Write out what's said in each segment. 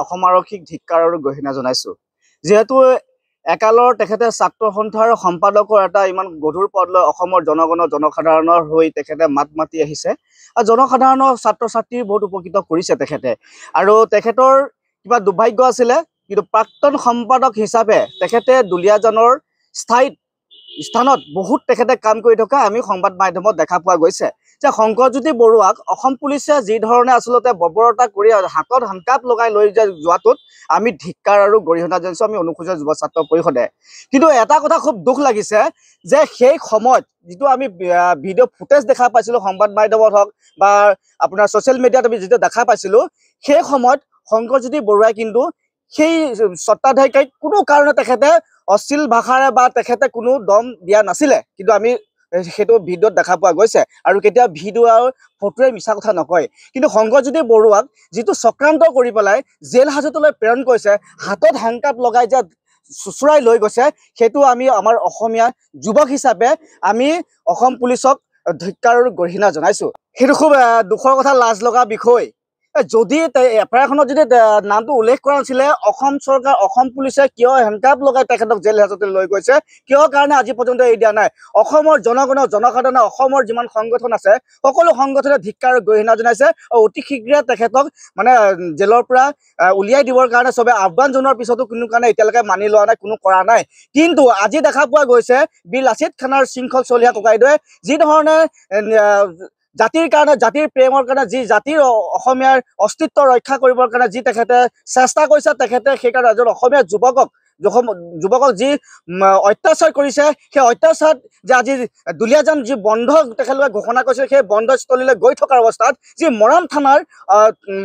অসম আৰক্ষীক ধিক্কাৰ আৰু গৰিহণা জনাইছো। যিহেতু একালৰ তেখেতে ছাত্ৰ সন্থাৰ সম্পাদকৰ এটা ইমান গধুৰ পদ লৈ অসমৰ জনসাধাৰণৰ হৈ তেখেতে মাত মাতি আহিছে আৰু জনসাধাৰণৰ ছাত্ৰ ছাত্ৰীৰ বহুত উপকৃত কৰিছে তেখেতে। আৰু তেখেতৰ কিবা দুৰ্ভাগ্য আছিলে, কিন্তু প্ৰাক্তন সম্পাদক হিচাপে তেখেতে দুলীয়াজানৰ স্থানত বহুত তেখেতে কাম কৰি থকা আমি সংবাদ মাধ্যমত দেখা পোৱা গৈছে। যে শংকৰজ্যোতি বৰুৱাক অসম পুলিচে যি ধৰণে আচলতে বৰ্বৰতা কৰি হাতত হানকাপ লগাই লৈ যোৱাটোত আমি ধিক্কাৰ আৰু গৰিহণা জনাইছো আমি অনুসূচিত যুৱ ছাত্ৰ পৰিষদে। কিন্তু এটা কথা খুব দুখ লাগিছে যে সেই সময়ত যিটো আমি ভিডিঅ' ফুটেজ দেখা পাইছিলোঁ সংবাদ মাধ্যমত হওক বা আপোনাৰ ছ'চিয়েল মিডিয়াত আমি যিটো দেখা পাইছিলোঁ, সেই সময়ত শংকৰজ্যোতি বৰুৱাই কিন্তু সেই স্বত্বাধিকাৰীক কোনো কাৰণে তেখেতে অশ্লীল ভাষাৰে বা তেখেতে কোনো দম দিয়া নাছিলে। কিন্তু আমি সেইটো ভিডিঅ'ত দেখা পোৱা গৈছে আৰু কেতিয়া ভিডিঅ' আৰু ফটোৱে মিছা কথা নকয়। কিন্তু শংকৰজ্যোতি বৰুৱাক যিটো চক্ৰান্ত কৰি পেলাই জেল হাজতলৈ প্ৰেৰণ কৰিছে, হাতত হেণ্ডকাপ লগাই যে চুচুৰাই লৈ গৈছে, সেইটো আমি আমাৰ অসমীয়া যুৱক হিচাপে আমি অসম পুলিচক ধিক্কাৰ আৰু গৰিহণা জনাইছো। সেইটো খুব দুখৰ কথা, লাজ লগা বিষয়। যদি এফআইআৰখনত যদি নামটো উল্লেখ কৰা নাছিলে, অসম চৰকাৰ অসম পুলিচে কিয় হেণ্ডকাপ লগাই তেখেতক জেল হাজতলৈ লৈ গৈছে, কিয় কাৰণে আজি পৰ্যন্ত এৰি দিয়া নাই? অসমৰ জনসাধাৰণে অসমৰ যিমান সংগঠন আছে সকলো সংগঠনে ধিক্কাৰ আৰু গৰিহণা জনাইছে আৰু অতি শীঘ্ৰে তেখেতক মানে জেলৰ পৰা উলিয়াই দিবৰ কাৰণে চবে আহ্বান জনোৱাৰ পিছতো কোনো কাৰণে এতিয়ালৈকে মানি লোৱা নাই, কোনো কৰা নাই। কিন্তু আজি দেখা পোৱা গৈছে বীৰ লাচিত খানৰ শৃংখল চলিহা ককাইদেৱে যি ধৰণে জাতিৰ কাৰণে, জাতিৰ প্ৰেমৰ কাৰণে, যি জাতিৰ অসমীয়াৰ অস্তিত্ব ৰক্ষা কৰিবৰ কাৰণে যি তেখেতে চেষ্টা কৰিছে, তেখেতে সেইকাৰণে এজন অসমীয়া যুৱকক যি অত্যাচাৰ কৰিছে, সেই অত্যাচাৰ যে আজি দুলীয়াজান যি বন্ধ তেখেতলোকে ঘোষণা কৰিছিল, সেই বন্ধস্থলীলৈ গৈ থকাৰ অৱস্থাত যি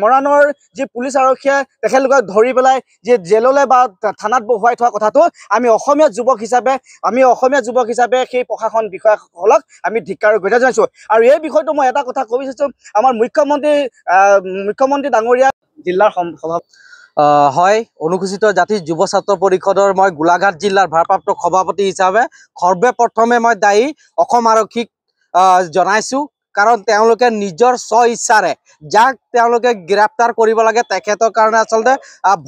মৰাণৰ যি পুলিচ আৰক্ষীয়ে তেখেতলোকক ধৰি পেলাই যি জেললৈ বা থানাত বহুৱাই থোৱা কথাটো আমি অসমীয়া যুৱক হিচাপে সেই প্ৰশাসন বিষয়াসকলক আমি ধিক্কাৰ আৰু গৰিহণা জনাইছোঁ। আৰু এই বিষয়টো মই এটা কথা ক'ব বিচাৰিছোঁ, আমাৰ মুখ্যমন্ত্ৰী ডাঙৰীয়া জিলাৰ সভাপতি হয়, অনুসূচিত জাতি যুৱ ছাত্ৰ পৰিষদৰ মই গোলাঘাট জিলাৰ ভাৰপ্ৰাপ্ত সভাপতি হিচাপে সৰ্বপ্ৰথমে মই দায়ী অসম আৰক্ষীক জনাইছোঁ। কাৰণ তেওঁলোকে নিজৰ স্ব ইচ্ছাৰে যাক তেওঁলোকে গ্ৰেপ্তাৰ কৰিব লাগে তেখেতৰ কাৰণে আচলতে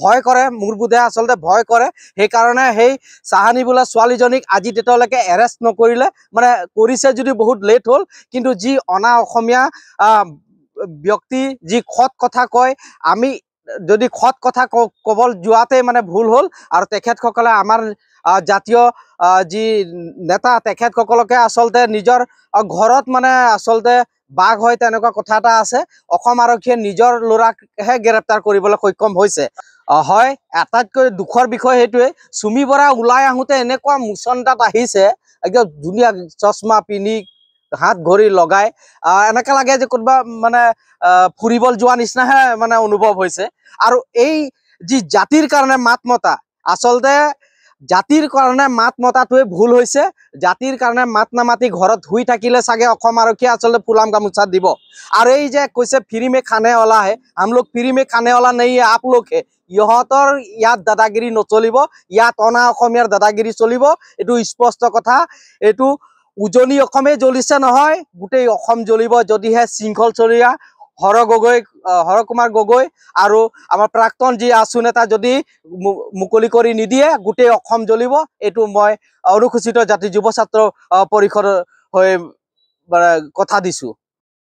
ভয় কৰে, মোৰ বোধে আচলতে ভয় কৰে। সেইকাৰণে সেই চাহানী বোলা ছোৱালীজনীক আজি তেতিয়ালৈকে এৰেষ্ট নকৰিলে, মানে কৰিছে যদি বহুত লেট হ'ল। কিন্তু যি অনা অসমীয়া ব্যক্তি যি সৎ কথা কয়, আমি যদি সৎ কথা ক'ব যোৱাতে মানে ভুল হ'ল। আৰু তেখেতসকলে আমাৰ জাতীয় যি নেতা তেখেতসকলকে আচলতে নিজৰ ঘৰত মানে আচলতে বাঘ হয় তেনেকুৱা কথা এটা আছে। অসম আৰক্ষীয়ে নিজৰ ল'ৰাকহে গ্ৰেপ্তাৰ কৰিবলৈ সক্ষম হৈছে। হয়, আটাইতকৈ দুখৰ বিষয় সেইটোৱে। চুমি বৰা ওলাই আহোঁতে এনেকুৱা মুচন্দাত আহিছে, একদম ধুনীয়া চশমা পিন্ধি হাত ঘড়ী লগাই এনেকৈ লাগে যে কোনোবা মানে ফুৰিবলৈ যোৱা নিচিনাহে মানে অনুভৱ হৈছে। আৰু এই যি জাতিৰ কাৰণে মাত মতা, আচলতে জাতিৰ কাৰণে মাত মতাটোৱে ভুল হৈছে। জাতিৰ কাৰণে মাত নামাতি ঘৰত শুই থাকিলে চাগে অসম আৰক্ষীয়ে আচলতে ফুলাম গামোচা দিব। আৰু এই যে কৈছে ফ্ৰী মে খানে वाला है, हम लोग फ्री में खाने वाला नहीं है, आप लोग है। ইহঁতৰ ইয়াত দাদাগিৰি নচলিব, ইয়াত অনা অসমীয়াৰ দাদাগিৰি চলিব, এইটো স্পষ্ট কথা। এইটো উজনি অসমে জ্বলিছে নহয়, গোটেই অসম জ্বলিব যদিহে শৃংখল চলিয়া হৰ কুমাৰ গগৈ আৰু আমাৰ প্ৰাক্তন যি আছু নেতা যদি মুকলি কৰি নিদিয়ে গোটেই অসম জ্বলিব। এইটো মই অনুসূচিত জাতি যুৱ ছাত্ৰ পৰিষদৰ হৈ কথা দিছোঁ।